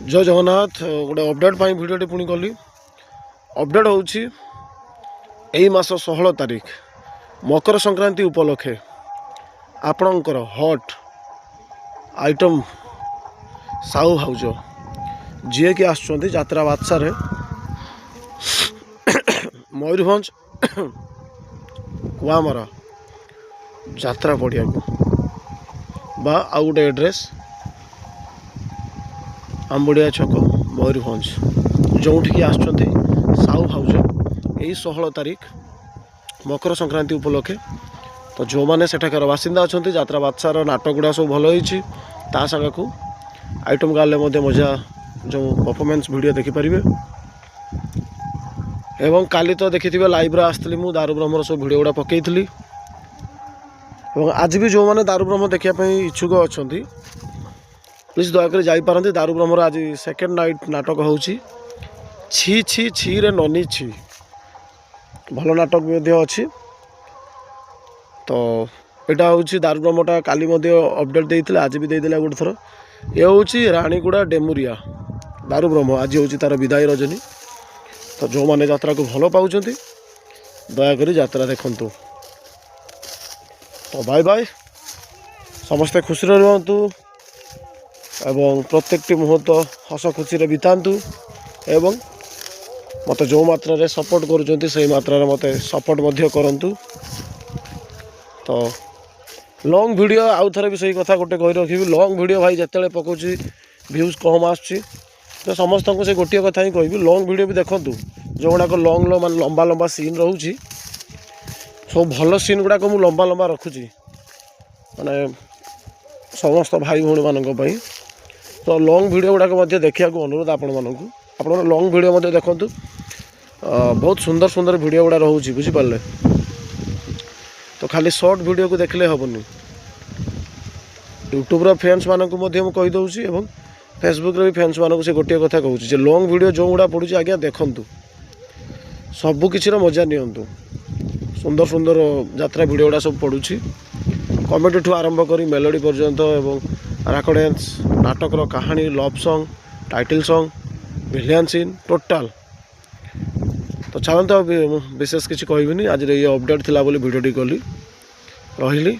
जय जगन्नाथ गोटे अपडेट भिडियोटी पुणी कली अपडेट होची एई मास 16 तारीख मकर संक्रांति उपलक्षे आपणकर हट आइटम साहू भाउज जी कि आसुँच यात्रा बादशारे मयूरभंज कुआमरा यात्रा पड़िया बा आउ गोटे एड्रेस आंबुड़िया छक मयूरभंज जोठिकी आसुँच साहू भाउज यही 16 तारीख मकर संक्रांति उपलक्षे तो जो मैंने सेठाकार बासिंदा अच्छा यात्रा बादशार नाटक गुड़ा सब भल होती सांग को आइटम गाले मजा जो परफॉर्मेंस वीडियो देखिपारे एवं काली तो देखी लाइव आसती मुझे दारू ब्रह्मर सब वीडियो गुड़ा पकई आज भी जो मैंने दारू ब्रह्म देखापी इच्छुक अच्छा प्लीज दयाक जापारती दारू ब्रह्मर आज सेकेंड नाइट नाटक हो छी छी छी रे ननी छी भल नाटक भी अच्छी तो यहाँ हूँ दारू ब्रह्मटा काली अपडेट देते आज भी देदेला गोटे थर ये हूँ राणीगुड़ा डेमुरिया दारू ब्रह्म आज हूँ तार विदाई रजनी तो जो मैंने यात्रा को भल पाँच दयाक यात्रा देखु तो बाय बाय समस्ते खुशी रुहतु एवं प्रत्येक मुहूर्त हस खुशी बितातु एवं मत जो मात्रा सपोर्ट करुँच से मात्रा मत सपोर्ट करूँ तो लॉन्ग वीडियो आउ थे भी सही कथा गोटे कही रखी लॉन्ग वीडियो भाई जिते पकाउची व्यूज कम आसुच्ची तो समस्त को से गोटे कथा ही कहि लॉन्ग वीडियो भी देखु जो गुड़ाक लॉन्ग मान लंबा लंबा सीन रोचे सब भल सीन गुड़ाक मुझे लंबा लंबा रखुची माने समस्त भाई भौणी मानी तो लॉन्ग वीडियो गुड़ाक देखा अनुरोध आपण मानक आप लॉन्ग वीडियो देखु बहुत सुंदर सुंदर वीडियो गुड़ा रोचे बुझिपारे तो खाली शॉर्ट वीडियो को देखले हेनी यूट्यूब फ्रेंड्स मानक कहीदे और फेसबुक भी फ्रेंड्स मानक से गोटे कथा कहूँ लॉन्ग वीडियो जो गुड़ा पड़ू आज्ञा देखु सबकिछ मजा नियंतु सुंदर सुंदर यात्रा वीडियो गुड़ा सब पड़ू कॉमेडी ठू आरंभ कर मेलोडी पर्यंत एवं राक डांस नाटक कहानी love song title song villain scene total तो चलते विशेष किसी कहबी आज ये अपडेट थिला बोली वीडियोटी कली रही।